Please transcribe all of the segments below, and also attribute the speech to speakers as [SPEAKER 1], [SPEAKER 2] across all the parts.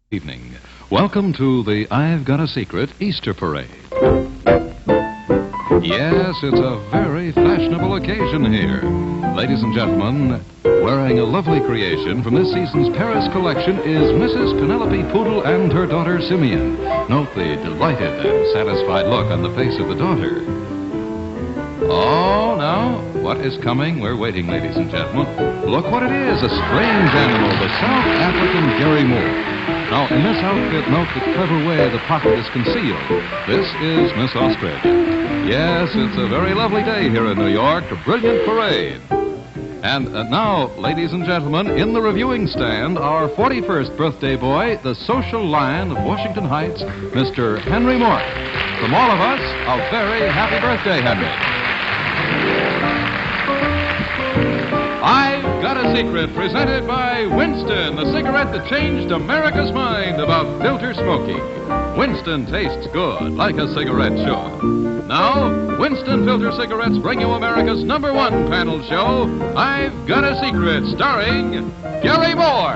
[SPEAKER 1] Evening. Welcome to the I've Got a Secret Easter Parade. Yes, it's a very fashionable occasion here. Ladies and gentlemen, wearing a lovely creation from this season's Paris collection is Mrs. Penelope Poodle and her daughter Simeon. Note the delighted and satisfied look on the face of the daughter. Oh, now, what is coming? We're waiting, ladies and gentlemen. Look what it is, a strange animal, the South African Garry. Now, in this outfit, note the clever way the pocket is concealed. This is Miss Australia. Yes, it's a very lovely day here in New York, a brilliant parade. And now, ladies and gentlemen, in the reviewing stand, our 41st birthday boy, the social lion of Washington Heights, Mr. Henry Moore. From all of us, a very happy birthday, Henry. I've Got a Secret, presented by Winston, the cigarette that changed America's mind about filter smoking. Winston tastes good, like a cigarette should. Now, Winston Filter Cigarettes bring you America's #1 panel show, I've Got a Secret, starring Garry Moore.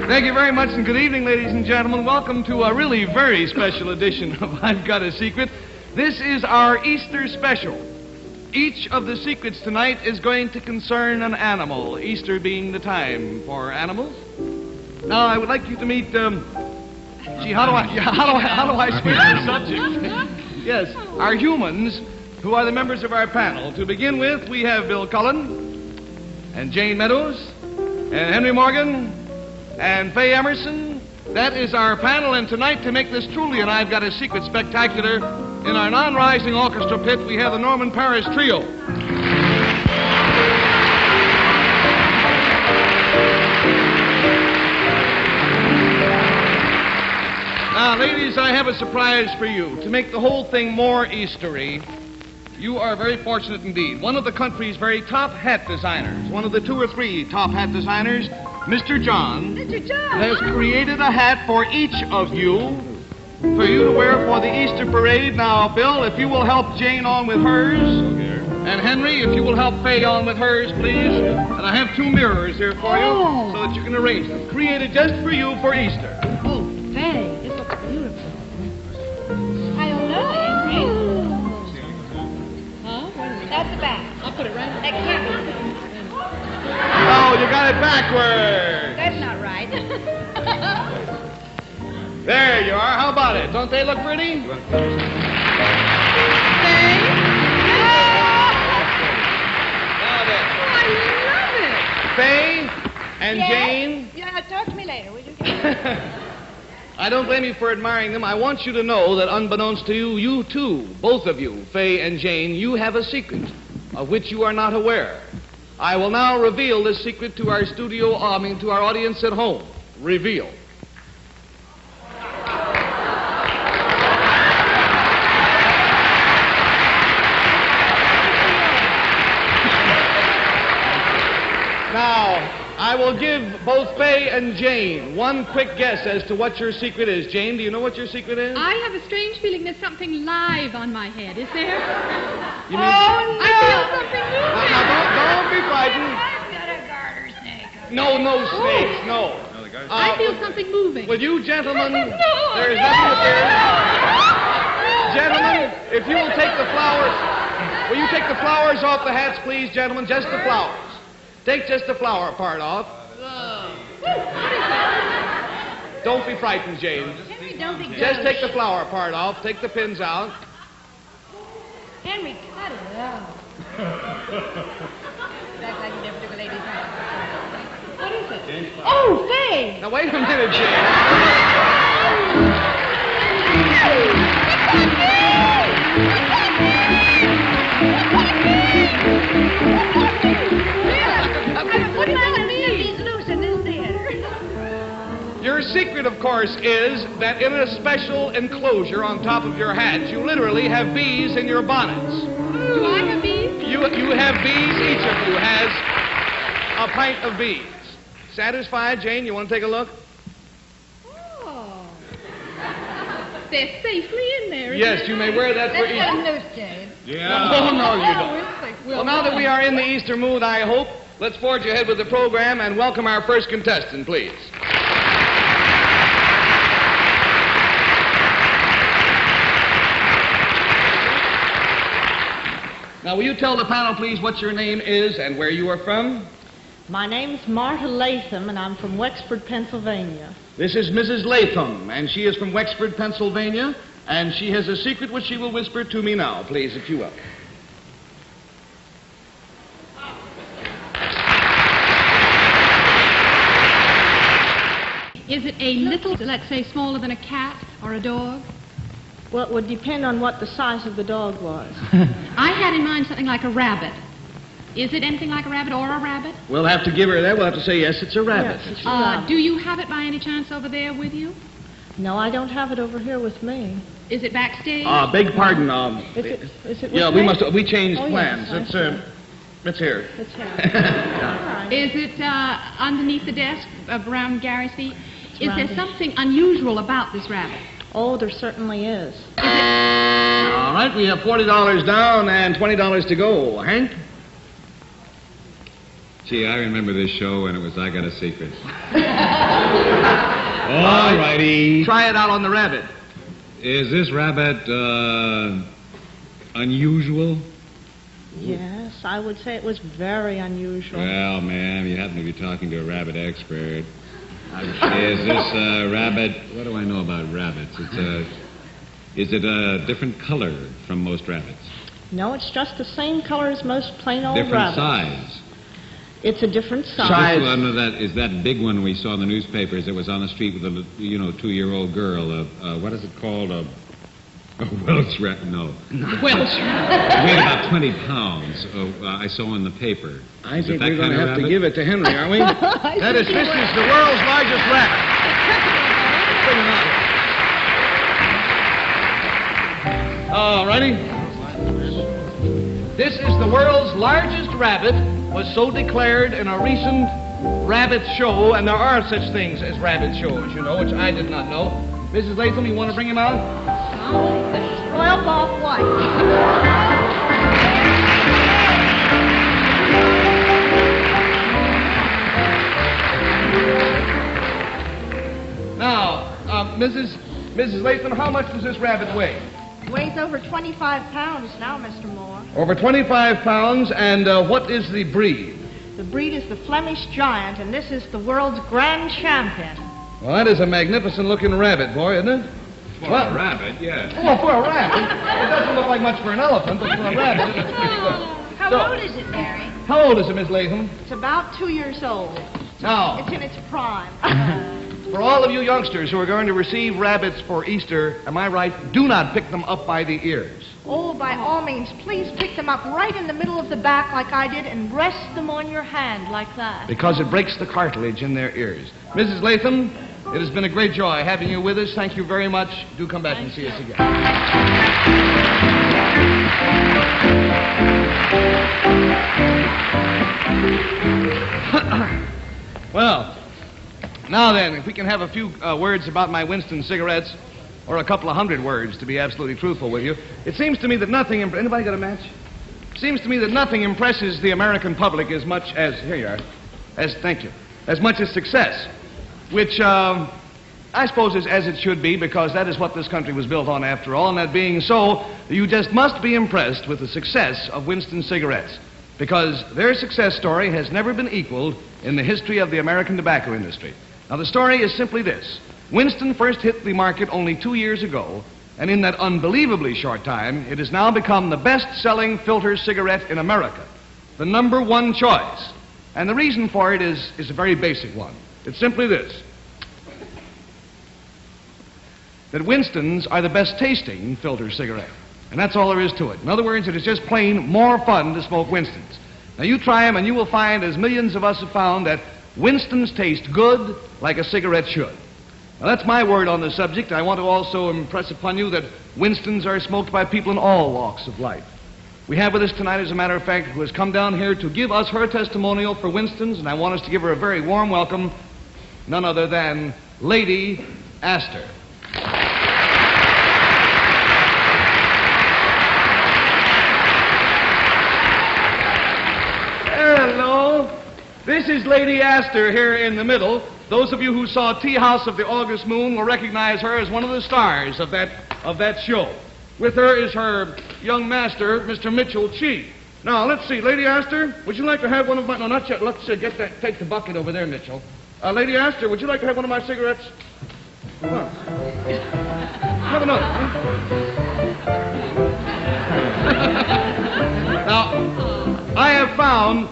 [SPEAKER 2] Thank you very much, and good evening, ladies and gentlemen. Welcome to a really very special edition of I've Got a Secret. This is our Easter special. Each of the secrets tonight is going to concern an animal, Easter being the time for animals. Now, I would like you to meet, how do I speak the subject? Yes, our humans, who are the members of our panel. To begin with, we have Bill Cullen, and Jane Meadows, and Henry Morgan, and Faye Emerson. That is our panel, and tonight, to make this truly an I've Got a Secret spectacular, in our non-rising orchestra pit, we have the Norman Paris Trio. Now, ladies, I have a surprise for you. To make the whole thing more Eastery, you are very fortunate indeed. One of the country's very top hat designers, one of the 2 or 3 top hat designers, Mr. John, has created a hat for each of you, for you to wear for the Easter parade. Now, Bill, if you will help Jane on with hers, and Henry, if you will help Faye on with hers, please. And I have 2 mirrors here for you, so that you can arrange them. Created just for you for Easter.
[SPEAKER 3] Oh, Faye, this looks beautiful. I don't know, Henry. Huh? What is it? That's the back. I'll put it right there. That can't be.
[SPEAKER 2] Oh, you got it backwards.
[SPEAKER 3] That's not right.
[SPEAKER 2] There you are. How about it? Don't they look pretty?
[SPEAKER 3] Faye?
[SPEAKER 2] Now then.
[SPEAKER 3] I love it.
[SPEAKER 2] Faye and
[SPEAKER 3] Yes?
[SPEAKER 2] Jane.
[SPEAKER 3] Yeah, talk to me later, will you?
[SPEAKER 2] I don't blame you for admiring them. I want you to know that unbeknownst to you, you too, both of you, Faye and Jane, you have a secret of which you are not aware. I will now reveal this secret to our to our audience at home. Reveal. Now, I will give both Faye and Jane one quick guess as to what your secret is. Jane, do you know what your secret is?
[SPEAKER 4] I have a strange feeling there's something live on my head. Is there?
[SPEAKER 2] You mean...
[SPEAKER 4] I feel something moving.
[SPEAKER 2] Now, don't be frightened.
[SPEAKER 3] I've got a garter snake.
[SPEAKER 2] No snakes, no.
[SPEAKER 4] I feel something moving.
[SPEAKER 2] Will you gentlemen... There's nothing up there. Gentlemen, if you will take the flowers... Will you take the flowers off the hats, please, gentlemen? Just the flowers. Take just the flower part off. Don't be frightened, Jane.
[SPEAKER 3] Henry, don't be
[SPEAKER 2] Just take the flower part off. Take the pins out.
[SPEAKER 3] Henry, cut it out. That's like you never took a lady's hand. What is it? Oh, Faye!
[SPEAKER 2] Now, wait a minute, Jane. Your secret, of course, is that in a special enclosure on top of your hat, you literally have bees in your bonnets.
[SPEAKER 4] Do I have bees?
[SPEAKER 2] You have bees. Each of you has a pint of bees. Satisfied, Jane? You want to take a look?
[SPEAKER 4] Oh. they're safely in there.
[SPEAKER 2] Yes, you may wear that for
[SPEAKER 3] Let's get
[SPEAKER 2] Easter.
[SPEAKER 3] them loose, Jane.
[SPEAKER 5] Yeah.
[SPEAKER 2] Oh, no, you don't.
[SPEAKER 3] We'll fix it.
[SPEAKER 2] Well, now that we are in the Easter mood, I hope, let's forge ahead with the program and welcome our first contestant, please. Now, will you tell the panel, please, what your name is and where you are from?
[SPEAKER 6] My name's Marta Latham, and I'm from Wexford, Pennsylvania.
[SPEAKER 2] This is Mrs. Latham, and she is from Wexford, Pennsylvania, and she has a secret which she will whisper to me now, please, if you will.
[SPEAKER 4] Is it a little, let's say, smaller than a cat or a dog?
[SPEAKER 6] Well, it would depend on what the size of the dog was.
[SPEAKER 4] I had in mind something like a rabbit. Is it anything like a rabbit or a rabbit?
[SPEAKER 2] We'll have to give her that. We'll have to say, yes, it's a rabbit.
[SPEAKER 6] Yes, it's a rabbit.
[SPEAKER 4] Do you have it by any chance over there with you?
[SPEAKER 6] No, I don't have it over here with me.
[SPEAKER 4] Is it backstage?
[SPEAKER 2] Beg pardon.
[SPEAKER 6] Is it
[SPEAKER 2] Yeah,
[SPEAKER 6] with me?
[SPEAKER 2] we changed
[SPEAKER 6] Oh,
[SPEAKER 2] plans.
[SPEAKER 6] yes,
[SPEAKER 2] It's here.
[SPEAKER 6] It's here. All right.
[SPEAKER 4] Is it underneath the desk around Garry's feet? Is
[SPEAKER 6] around
[SPEAKER 4] there
[SPEAKER 6] here.
[SPEAKER 4] something unusual about this rabbit?
[SPEAKER 6] Oh, there certainly is.
[SPEAKER 2] All right, we have $40 down and $20 to go. Hank?
[SPEAKER 5] Gee, I remember this show when it was I Got a Secret. All righty.
[SPEAKER 2] Try it out on the rabbit.
[SPEAKER 5] Is this rabbit, unusual?
[SPEAKER 6] Yes, I would say it was very unusual.
[SPEAKER 5] Well, ma'am, you happen to be talking to a rabbit expert. Is this rabbit... What do I know about rabbits? Is it a different color from most rabbits?
[SPEAKER 6] No, it's just the same color as most plain old
[SPEAKER 5] Different
[SPEAKER 6] rabbits.
[SPEAKER 5] size?
[SPEAKER 6] It's a different size.
[SPEAKER 2] Size.
[SPEAKER 5] This one, is that big one we saw in the newspapers that was on the street with a, 2-year-old girl? What is it called? A Welsh rat? No.
[SPEAKER 4] Welsh.
[SPEAKER 5] Weighed about 20 pounds. I saw in the paper.
[SPEAKER 2] I
[SPEAKER 5] Is it
[SPEAKER 2] think
[SPEAKER 5] that
[SPEAKER 2] we're going
[SPEAKER 5] kind
[SPEAKER 2] to
[SPEAKER 5] of
[SPEAKER 2] have to
[SPEAKER 5] rabbit?
[SPEAKER 2] give it to Henry, aren't we? This is the world's largest rabbit. Bring him out. All righty. This is the world's largest rabbit, was so declared in a recent rabbit show, and there are such things as rabbit shows, which I did not know. Mrs. Latham, you want to bring him out?
[SPEAKER 6] Well, Bob White.
[SPEAKER 2] Now, Mrs. Latham, how much does this rabbit weigh?
[SPEAKER 6] Weighs over 25 pounds now, Mr. Moore.
[SPEAKER 2] Over 25 pounds, and what is the breed?
[SPEAKER 6] The breed is the Flemish Giant, and this is the world's grand champion.
[SPEAKER 2] Well, that is a magnificent-looking rabbit, boy, isn't it?
[SPEAKER 5] For a rabbit, yes.
[SPEAKER 2] Well, for a rabbit. It doesn't look like much for an elephant, but for a rabbit, it's pretty good.
[SPEAKER 3] How old is it, Garry?
[SPEAKER 2] How old is it, Miss Latham?
[SPEAKER 6] It's about 2 years old.
[SPEAKER 2] Now,
[SPEAKER 6] It's in its prime.
[SPEAKER 2] for all of you youngsters who are going to receive rabbits for Easter, am I right? Do not pick them up by the ears.
[SPEAKER 6] Oh, by all means, please pick them up right in the middle of the back like I did and rest them on your hand like that.
[SPEAKER 2] Because it breaks the cartilage in their ears. Mrs. Latham, it has been a great joy having you with us. Thank you very much. Do come back and see us again. Well, now then, if we can have a few words about my Winston cigarettes, or a couple of hundred words, to be absolutely truthful with you. It seems to me that nothing... Anybody got a match? Seems to me that nothing impresses the American public as much as... Here you are. Thank you. As much as success, which I suppose is as it should be, because that is what this country was built on after all. And that being so, you just must be impressed with the success of Winston cigarettes, because their success story has never been equaled in the history of the American tobacco industry. Now, the story is simply this. Winston first hit the market only 2 years ago, and in that unbelievably short time, it has now become the best-selling filter cigarette in America, the number one choice. And the reason for it is a very basic one. It's simply this, that Winstons are the best-tasting filter cigarette. And that's all there is to it. In other words, it is just plain more fun to smoke Winstons. Now, you try them, and you will find, as millions of us have found, that Winstons taste good like a cigarette should. Now, that's my word on the subject. I want to also impress upon you that Winstons are smoked by people in all walks of life. We have with us tonight, as a matter of fact, who has come down here to give us her testimonial for Winstons, and I want us to give her a very warm welcome, none other than Lady Astor. is Lady Astor here in the middle. Those of you who saw Tea House of the August Moon will recognize her as one of the stars of that show. With her is her young master, Mr. Mitchell Chi. Now, let's see. Lady Astor, would you like to have one of my... No, not yet. Let's take the bucket over there, Mitchell. Lady Astor, would you like to have one of my cigarettes? Come on. Have another. Now, I have found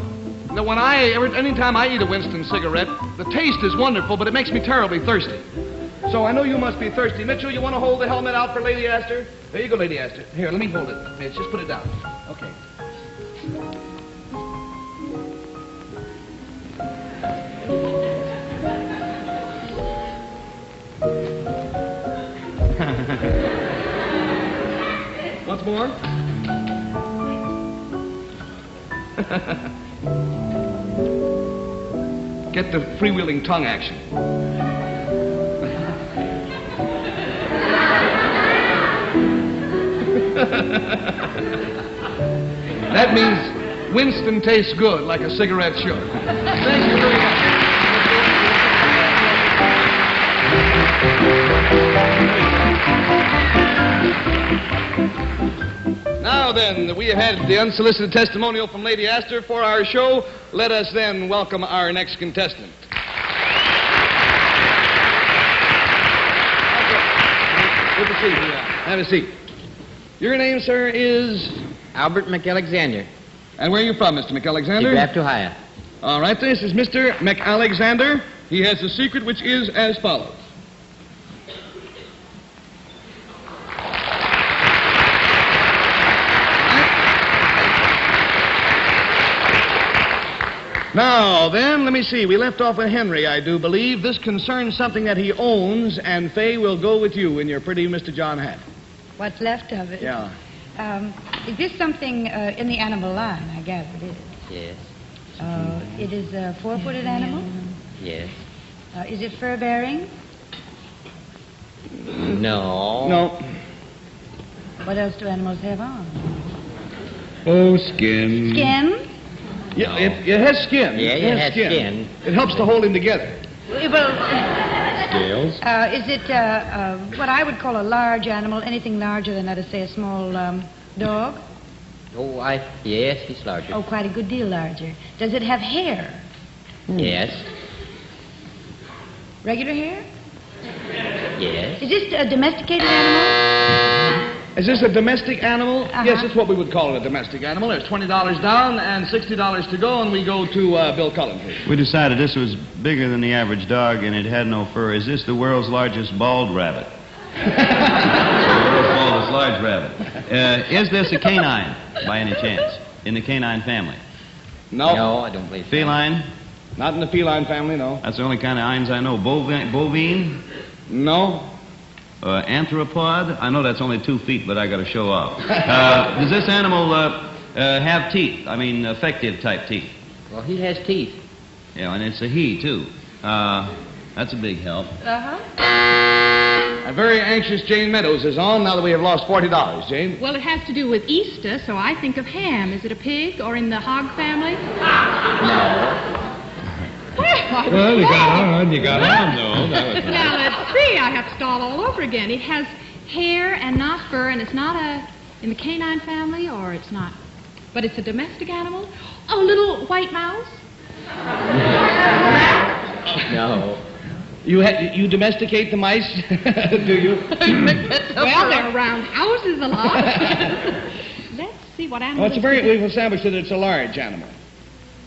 [SPEAKER 2] that anytime I eat a Winston cigarette, the taste is wonderful, but it makes me terribly thirsty. So I know you must be thirsty. Mitchell, you want to hold the helmet out for Lady Astor? There you go, Lady Astor. Here, let me hold it. Mitch, just put it down. Okay. Once more. Get the freewheeling tongue action. That means Winston tastes good, like a cigarette should. Thank you very much. Now then, we have had the unsolicited testimonial from Lady Astor for our show. Let us then welcome our next contestant. Good to see you. Have a seat. Your name, sir, is...
[SPEAKER 7] Albert McAlexander.
[SPEAKER 2] And where are you from, Mr. McAlexander?
[SPEAKER 7] DeGraft, Ohio.
[SPEAKER 2] All right, this is Mr. McAlexander. He has a secret which is as follows. Now, then, let me see. We left off with Henry, I do believe. This concerns something that he owns, and Fay will go with you in your pretty Mr. John hat.
[SPEAKER 8] What's left of it?
[SPEAKER 2] Yeah.
[SPEAKER 8] Is this something in the animal line? I gather it is.
[SPEAKER 7] Yes.
[SPEAKER 8] It is a four-footed animal?
[SPEAKER 7] Yes.
[SPEAKER 8] Is it fur-bearing?
[SPEAKER 7] No.
[SPEAKER 2] No.
[SPEAKER 8] What else do animals have on?
[SPEAKER 5] Oh, skin.
[SPEAKER 8] Skin?
[SPEAKER 2] Yeah, no. It has skin.
[SPEAKER 7] Yeah, it has skin.
[SPEAKER 2] It helps to hold him together.
[SPEAKER 5] Scales.
[SPEAKER 8] Is it what I would call a large animal, anything larger than, let us say, a small dog?
[SPEAKER 7] Oh, yes, he's larger.
[SPEAKER 8] Oh, quite a good deal larger. Does it have hair?
[SPEAKER 7] Yes.
[SPEAKER 8] Regular hair?
[SPEAKER 7] Yes.
[SPEAKER 8] Is this a domesticated animal?
[SPEAKER 2] Is this a domestic animal?
[SPEAKER 8] Uh-huh.
[SPEAKER 2] Yes, it's what we would call a domestic animal. There's $20 down and $60 to go, and we go to Bill Cullen, please.
[SPEAKER 9] We decided this was bigger than the average dog, and it had no fur. Is this the world's largest bald rabbit? The world's baldest large rabbit. Is this a canine, by any chance, in the canine family?
[SPEAKER 2] No.
[SPEAKER 7] No, I don't believe so.
[SPEAKER 9] Feline?
[SPEAKER 2] Not in the feline family, no.
[SPEAKER 9] That's the only kind of ines I know. Bovine?
[SPEAKER 2] No.
[SPEAKER 9] Anthropod? I know that's only 2 feet, but I got to show off. Does this animal have teeth? I mean, effective type teeth.
[SPEAKER 7] Well, he has teeth.
[SPEAKER 9] Yeah, and it's a he, too. That's a big help.
[SPEAKER 2] A very anxious Jane Meadows is on now that we have lost $40. Jane?
[SPEAKER 4] Well, it has to do with Easter, so I think of ham. Is it a pig or in the hog family?
[SPEAKER 7] No.
[SPEAKER 5] Well, you got on, though. That was
[SPEAKER 4] Now, let's see. I have to start all over again. It has hair and not fur, and it's not in the canine family, or it's not. But it's a domestic animal. Oh, a little white mouse?
[SPEAKER 7] No.
[SPEAKER 2] You domesticate the mice, do you?
[SPEAKER 4] Well, they're around houses a lot. Let's see what animal.
[SPEAKER 2] We've established that it's a large animal.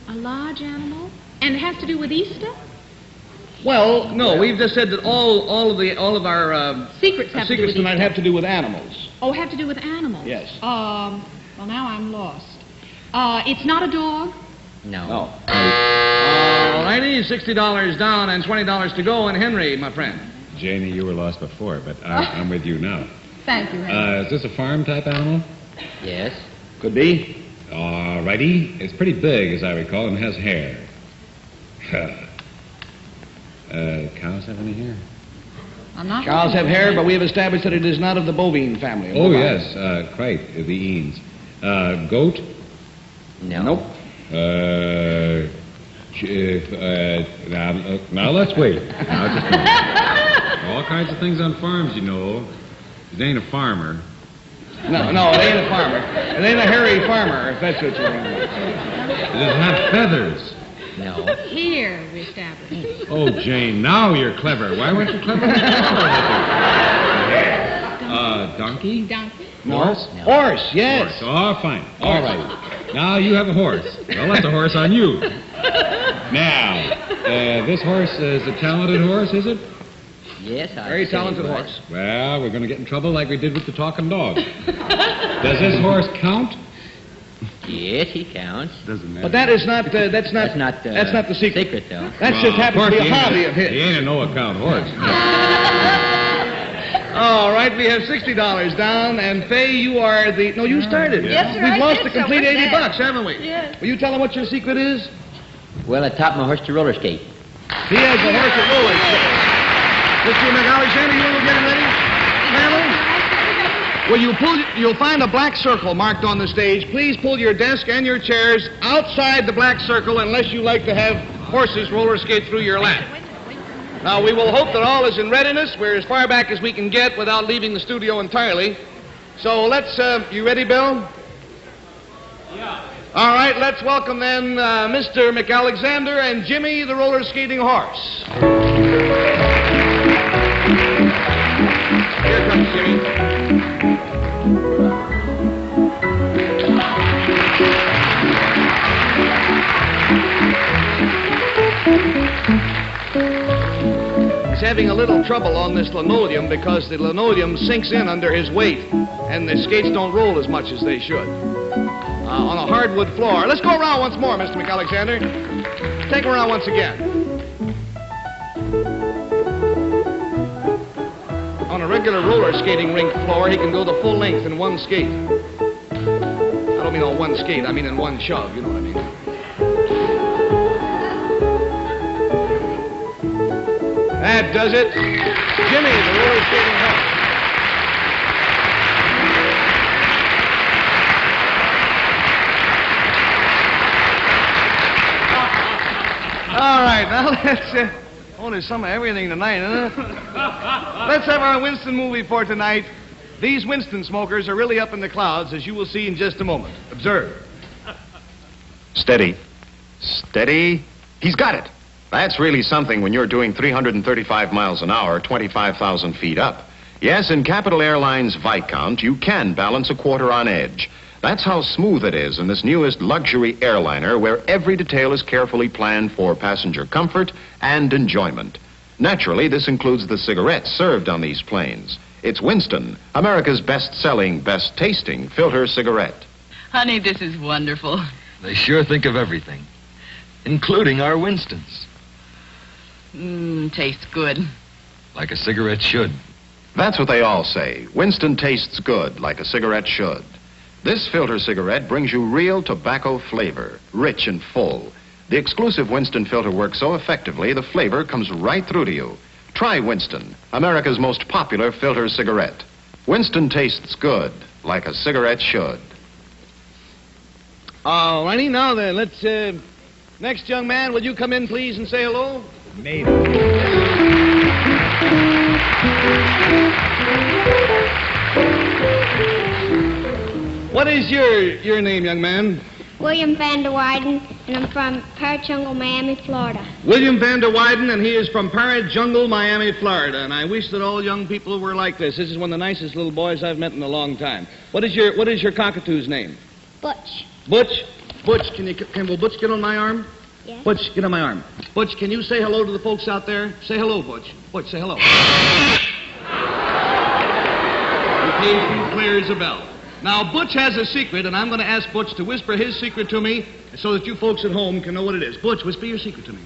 [SPEAKER 4] A large animal? And it has to do with Easter?
[SPEAKER 2] Well, no, we've just said that all of our
[SPEAKER 4] Secrets have to do with
[SPEAKER 2] tonight
[SPEAKER 4] Easter.
[SPEAKER 2] have to do with animals.
[SPEAKER 4] Oh, have to do with animals?
[SPEAKER 2] Yes.
[SPEAKER 4] Well, now I'm lost. It's not a dog?
[SPEAKER 7] No.
[SPEAKER 2] No. All righty, $60 down and $20 to go. And Henry, my friend.
[SPEAKER 5] Janie, you were lost before, but I'm with you now.
[SPEAKER 8] Thank you, Henry.
[SPEAKER 5] Is this a farm-type animal?
[SPEAKER 7] Yes.
[SPEAKER 2] Could be.
[SPEAKER 5] All righty. It's pretty big, as I recall, and has hair. Cows have any hair?
[SPEAKER 8] I'm not.
[SPEAKER 2] Cows have hair, but we have established that it is not of the bovine family.
[SPEAKER 5] Oh, yes, quite, the eans. Goat?
[SPEAKER 7] No.
[SPEAKER 2] Nope.
[SPEAKER 5] Now let's wait. Now, just a minute. All kinds of things on farms, you know. It ain't a farmer.
[SPEAKER 2] No, it ain't a farmer. It ain't a hairy farmer, if that's what you want.
[SPEAKER 5] Does it have feathers?
[SPEAKER 7] No.
[SPEAKER 4] Here we establish.
[SPEAKER 5] Oh, Jane, now you're clever. Why weren't you clever before? Donkey?
[SPEAKER 4] Donkey.
[SPEAKER 5] Horse?
[SPEAKER 7] No.
[SPEAKER 2] Horse, yes.
[SPEAKER 5] Horse. Oh, fine. All right. Now you have a horse. Well, that's a horse on you. Now, this horse is a talented horse, is it?
[SPEAKER 7] Yes, I
[SPEAKER 2] Very talented horse.
[SPEAKER 5] Well, we're going to get in trouble like we did with the talking dog. Does this horse count?
[SPEAKER 7] Yes, he counts.
[SPEAKER 5] Doesn't matter.
[SPEAKER 2] But that's not the
[SPEAKER 7] That's not
[SPEAKER 2] the secret.
[SPEAKER 7] secret, though.
[SPEAKER 2] That just happens to be a hobby of his.
[SPEAKER 5] He ain't a no-account horse.
[SPEAKER 2] All right, we have $60 down, and Fay, you are the... No, you started.
[SPEAKER 6] Yes, sir,
[SPEAKER 2] We've
[SPEAKER 6] I
[SPEAKER 2] lost
[SPEAKER 6] did,
[SPEAKER 2] the complete
[SPEAKER 6] so what's
[SPEAKER 2] $80,
[SPEAKER 6] that?
[SPEAKER 2] haven't we?
[SPEAKER 6] Yes.
[SPEAKER 2] Will you tell them what your secret is?
[SPEAKER 7] Well, I taught my horse to roller skate.
[SPEAKER 2] He has a horse at roller skate. Mr. McAlexander, you will get him ready? Family? Well, you'll find a black circle marked on the stage. Please pull your desk and your chairs outside the black circle unless you like to have horses roller skate through your lap. Now, we will hope that all is in readiness. We're as far back as we can get without leaving the studio entirely. So let's, you ready, Bill? Yeah. All right, let's welcome then Mr. McAlexander and Jimmy, the roller skating horse. Here comes Jimmy. He's having a little trouble on this linoleum because the linoleum sinks in under his weight and the skates don't roll as much as they should. On a hardwood floor. Let's go around once more, Mr. McAlexander. Take him around once again. On a regular roller skating rink floor, he can go the full length in one skate. I don't mean on one skate, I mean in one shove, you know what I mean. That does it. Jimmy, the roller skating horse. All right, now let's... oh, there's some of everything tonight, isn't it? Let's have our Winston movie for tonight. These Winston smokers are really up in the clouds, as you will see in just a moment. Observe.
[SPEAKER 10] Steady. Steady. He's got it. That's really something when you're doing 335 miles an hour, 25,000 feet up. Yes, in Capital Airlines Viscount, you can balance a quarter on edge. That's how smooth it is in this newest luxury airliner where every detail is carefully planned for passenger comfort and enjoyment. Naturally, this includes the cigarettes served on these planes. It's Winston, America's best-selling, best-tasting filter cigarette.
[SPEAKER 11] Honey, this is wonderful.
[SPEAKER 12] They sure think of everything, including our Winstons.
[SPEAKER 11] Tastes good.
[SPEAKER 12] Like a cigarette should.
[SPEAKER 10] That's what they all say. Winston tastes good, like a cigarette should. This filter cigarette brings you real tobacco flavor, rich and full. The exclusive Winston filter works so effectively, the flavor comes right through to you. Try Winston, America's most popular filter cigarette. Winston tastes good, like a cigarette should.
[SPEAKER 2] All righty, now then, let's, next young man, will you come in, please, and say hello?
[SPEAKER 5] Maybe.
[SPEAKER 2] What is your name, young man?
[SPEAKER 13] William Van der Weyden, and I'm from Parrot Jungle, Miami, Florida.
[SPEAKER 2] William Van der Weyden, and he is from Parrot Jungle, Miami, Florida. And I wish that all young people were like this. This is one of the nicest little boys I've met in a long time. What is your cockatoo's name?
[SPEAKER 13] Butch.
[SPEAKER 2] Butch. Butch, will Butch get on my arm?
[SPEAKER 13] Yes.
[SPEAKER 2] Butch, get on my arm. Butch, can you say hello to the folks out there? Say hello, Butch. Butch, say hello. He clears a bell. Now, Butch has a secret, and I'm going to ask Butch to whisper his secret to me so that you folks at home can know what it is. Butch, whisper your secret to me.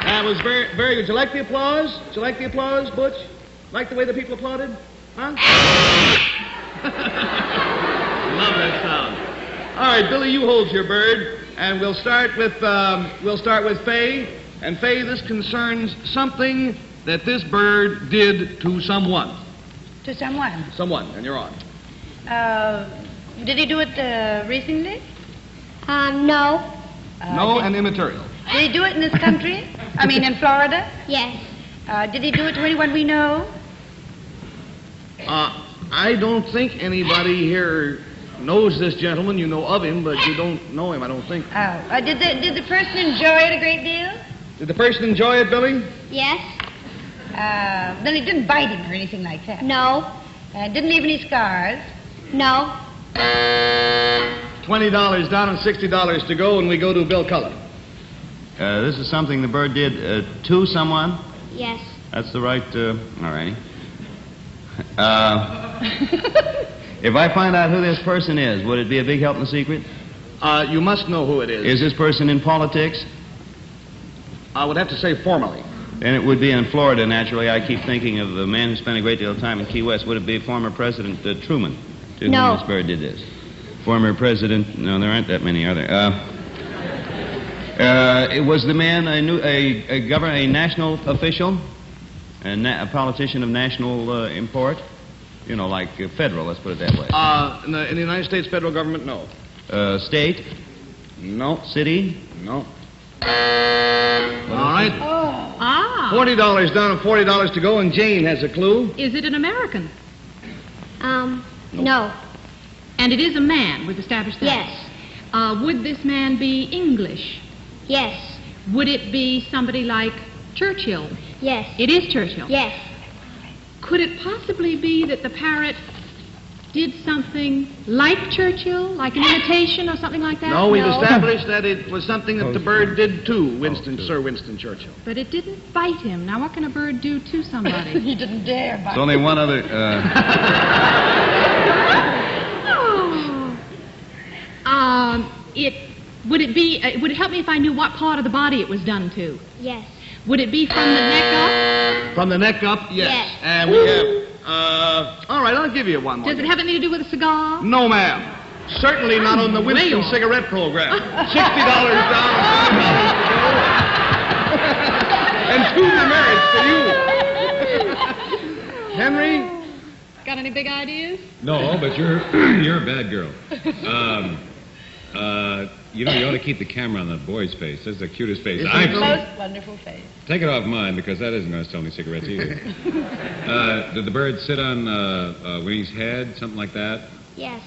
[SPEAKER 2] That was very, very good. Did you like the applause? Did you like the applause, Butch? Like the way the people applauded? Huh? Love that sound. All right, Billy, you hold your bird, and we'll start with Fay. And Fay, this concerns something that this bird did to someone.
[SPEAKER 8] To someone.
[SPEAKER 2] Someone, and you're on.
[SPEAKER 8] Did he do it recently?
[SPEAKER 13] No.
[SPEAKER 2] No and immaterial.
[SPEAKER 8] Did he do it in this country? I mean, in Florida?
[SPEAKER 13] Yes.
[SPEAKER 8] Did he do it to anyone we know?
[SPEAKER 2] I don't think anybody here knows this gentleman. You know of him, but you don't know him, I don't think.
[SPEAKER 8] Did the person enjoy it a great deal?
[SPEAKER 2] Did the person enjoy it, Billy?
[SPEAKER 13] Yes.
[SPEAKER 8] Then he didn't bite him or anything like that?
[SPEAKER 13] No.
[SPEAKER 8] Didn't leave any scars?
[SPEAKER 13] No.
[SPEAKER 2] $20 down and $60 to go, and we go to Bill Cullen.
[SPEAKER 9] This is something the bird did to someone?
[SPEAKER 13] Yes.
[SPEAKER 9] That's the right, all righty. If I find out who this person is, would it be a big help in the secret?
[SPEAKER 2] You must know who it is.
[SPEAKER 9] Is this person in politics?
[SPEAKER 2] I would have to say formally.
[SPEAKER 9] Then it would be in Florida, naturally. I keep thinking of the man who spent a great deal of time in Key West. Would it be former President Truman to
[SPEAKER 13] No.
[SPEAKER 9] whom this bird did this? Former President, no, there aren't that many, are there? It was the man, a governor, a national official, a politician of national import? You know, like federal, let's put it that way.
[SPEAKER 2] In the United States federal government, no.
[SPEAKER 9] State?
[SPEAKER 2] No.
[SPEAKER 9] City?
[SPEAKER 2] No. All right.
[SPEAKER 4] Ah.
[SPEAKER 2] $40 down and $40 to go, and Jane has a clue.
[SPEAKER 4] Is it an American?
[SPEAKER 13] No.
[SPEAKER 4] And it is a man. We've established that.
[SPEAKER 13] Yes.
[SPEAKER 4] Would this man be English?
[SPEAKER 13] Yes.
[SPEAKER 4] Would it be somebody like Churchill?
[SPEAKER 13] Yes.
[SPEAKER 4] It is Churchill.
[SPEAKER 13] Yes.
[SPEAKER 4] Could it possibly be that the parrot did something like Churchill, like an imitation or something like that?
[SPEAKER 2] No, we've established that it was something that the bird did to Sir Winston Churchill.
[SPEAKER 4] But it didn't bite him. Now, what can a bird do to somebody?
[SPEAKER 8] He didn't dare bite.
[SPEAKER 9] There's only one other...
[SPEAKER 4] Would it help me if I knew what part of the body it was done to?
[SPEAKER 13] Yes.
[SPEAKER 4] Would it be from the neck up?
[SPEAKER 2] From the neck up, yes.
[SPEAKER 13] Yes.
[SPEAKER 2] And we have, all right, I'll give you one more.
[SPEAKER 4] Does it have anything to do with a cigar?
[SPEAKER 2] No, ma'am. Certainly not on the Winston
[SPEAKER 4] Way off.
[SPEAKER 2] cigarette program. $60 down, $60 to go. And 2 demerits for you. Henry?
[SPEAKER 4] Got any big ideas?
[SPEAKER 5] No, but you're a bad girl. You know, you ought to keep the camera on that boy's face. That's the cutest face I've seen.
[SPEAKER 8] Most wonderful face.
[SPEAKER 5] Take it off mine, because that isn't going to sell me cigarettes either. Did the bird sit on Winnie's head, something like that?
[SPEAKER 13] Yes.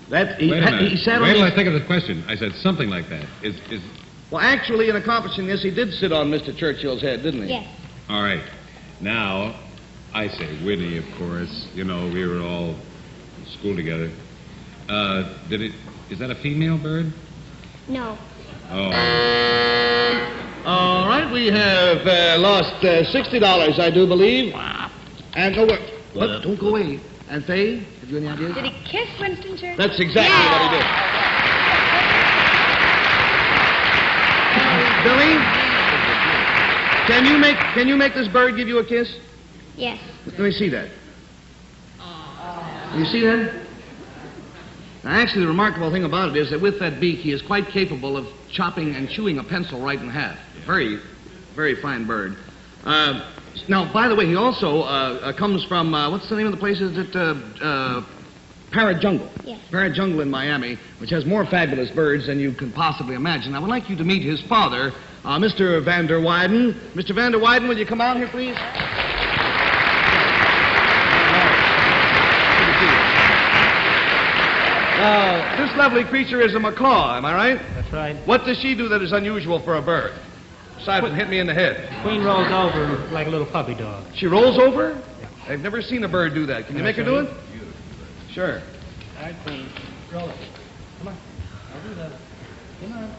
[SPEAKER 5] Wait a minute.
[SPEAKER 2] He sat
[SPEAKER 5] Wait
[SPEAKER 2] on
[SPEAKER 5] till I
[SPEAKER 2] his...
[SPEAKER 5] think of the question. I said something like that. Is
[SPEAKER 2] Well, actually, in accomplishing this, he did sit on Mr. Churchill's head, didn't he?
[SPEAKER 13] Yes.
[SPEAKER 5] all right. Now, I say Winnie, of course. You know, we were all in school together. Is that a female bird?
[SPEAKER 13] No.
[SPEAKER 5] Oh.
[SPEAKER 2] All right, we have lost $60, I do believe. And no, but don't go away. And Faye, have you any ideas?
[SPEAKER 8] Did he kiss Winston Churchill?
[SPEAKER 2] That's exactly what he did. Billy, can you make this bird give you a kiss?
[SPEAKER 13] Yes.
[SPEAKER 2] Let me see that. You see that? Now, actually, the remarkable thing about it is that with that beak, he is quite capable of chopping and chewing a pencil right in half. Very, very fine bird. Now, by the way, he also comes from, what's the name of the place? Is it Parrot Jungle?
[SPEAKER 13] Yes.
[SPEAKER 2] Parrot Jungle in Miami, which has more fabulous birds than you can possibly imagine. I would like you to meet his father, Mr. Van der Weyden. Mr. Van der Weyden, will you come out here, please? This lovely creature is a macaw, am I right?
[SPEAKER 14] That's right.
[SPEAKER 2] What does she do that is unusual for a bird? Aside from hit me in the head.
[SPEAKER 14] Queen rolls over like a little puppy dog.
[SPEAKER 2] She rolls over? I've never seen a bird do that. Can you make her do it? Sure.
[SPEAKER 14] All right, Queen. Roll it. Come on. I'll do that. Come on.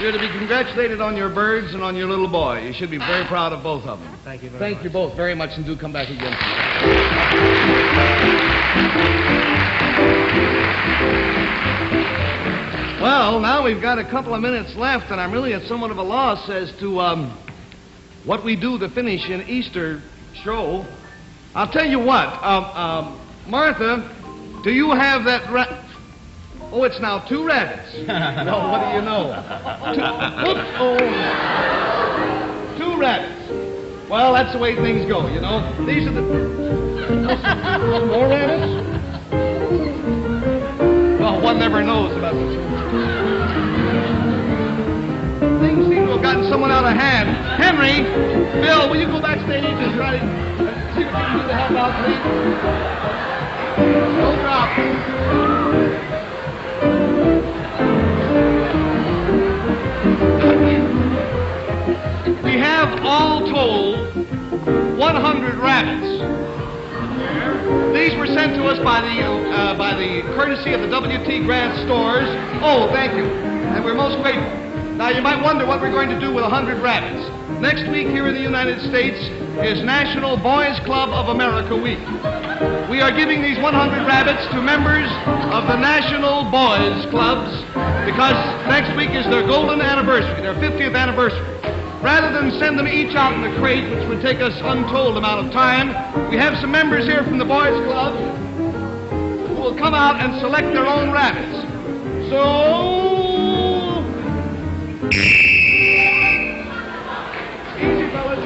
[SPEAKER 2] You're to be congratulated on your birds and on your little boy. You should be very proud of both of them.
[SPEAKER 14] Thank you very
[SPEAKER 2] Thank
[SPEAKER 14] much.
[SPEAKER 2] you both very much, and do come back again. Well, now we've got a couple of minutes left, and I'm really at somewhat of a loss as to what we do to finish an Easter show. I'll tell you what, Martha, do you have that Oh, it's now 2 rabbits. Well, what do you know? 2 rabbits. Well, that's the way things go, you know. These are the... More rabbits? Well, one never knows about this. Things seem to have gotten somewhat out of hand. Henry, Bill, will you go backstage and try to see what you can do to help out, please? No problem. We have all told 100 rabbits. These were sent to us by the courtesy of the W.T. Grant stores. Oh, thank you. And we're most grateful. Now, you might wonder what we're going to do with 100 rabbits. Next week here in the United States is National Boys Club of America Week. We are giving these 100 rabbits to members of the National Boys Clubs because next week is their golden anniversary, their 50th anniversary. Rather than send them each out in a crate, which would take us untold amount of time, we have some members here from the Boys Club who will come out and select their own rabbits. So... Easy, fellas.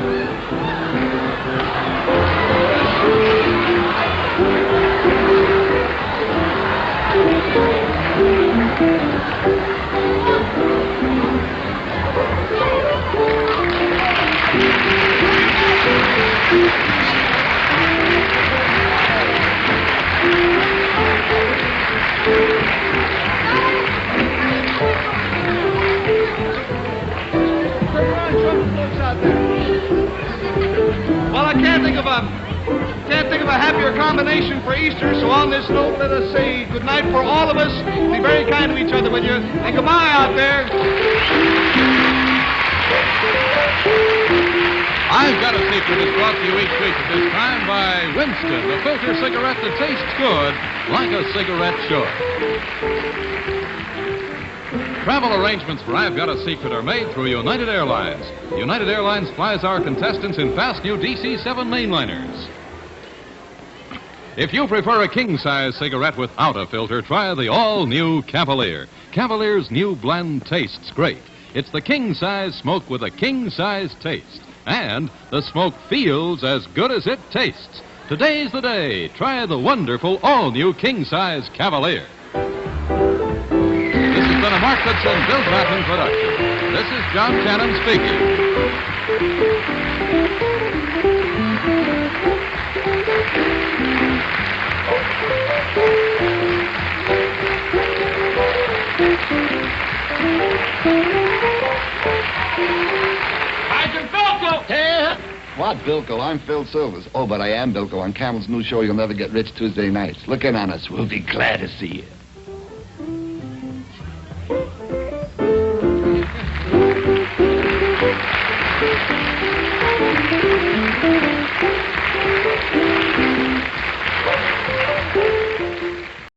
[SPEAKER 2] Well, I can't think of a happier combination for Easter, so on this note, let us say goodnight for all of us. Be very kind to each other, will you? And goodbye out there.
[SPEAKER 1] I've Got a Secret is brought to you each week at this time by Winston, the filter cigarette that tastes good like a cigarette should. Travel arrangements for I've Got a Secret are made through United Airlines. United Airlines flies our contestants in fast new DC-7 mainliners. If you prefer a king-size cigarette without a filter, try the all-new Cavalier. Cavalier's new blend tastes great. It's the king-size smoke with a king-size taste. And the smoke feels as good as it tastes. Today's the day. Try the wonderful all-new king-size Cavalier. This has been a Mark Goodson, Bill Bratton production. This is John Cannon speaking.
[SPEAKER 15] What, Bilko? I'm Phil Silvers. Oh, but I am Bilko on Camel's new show, You'll Never Get Rich, Tuesday nights. Look in on us. We'll be glad to see you.